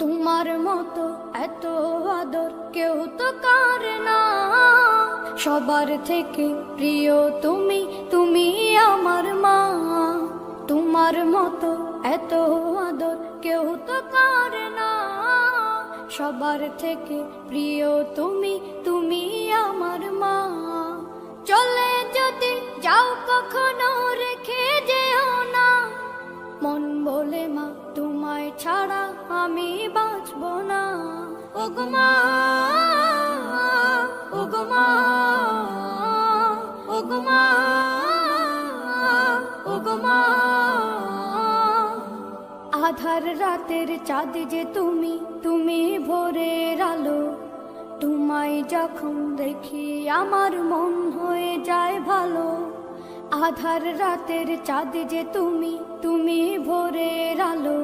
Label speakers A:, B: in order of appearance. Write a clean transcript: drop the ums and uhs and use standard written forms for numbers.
A: তোমার মতো এত আদর কেউ তো করে না। সবার থেকে প্রিয় তুমি, তুমি আমার মা। তোমার মতো এত আদর কেউ তো করে না। সবার থেকে প্রিয় তুমি, তুমি আমার মা। চলে যদি যাও কখনো রেখে যেও না, মন বলে মা তোমায় ছাড়া আমি বাঁচব না। ওগো মা, ওগো মা, ওগো মা, ওগো মা। আধার রাতের চাঁদ যে তুমি, তুমি ভোরের আলো। তোমায় যখন দেখি আমার মন হয়ে যায় ভালো। আধার রাতের চাঁদ যে তুমি, তুমি ভোরের আলো।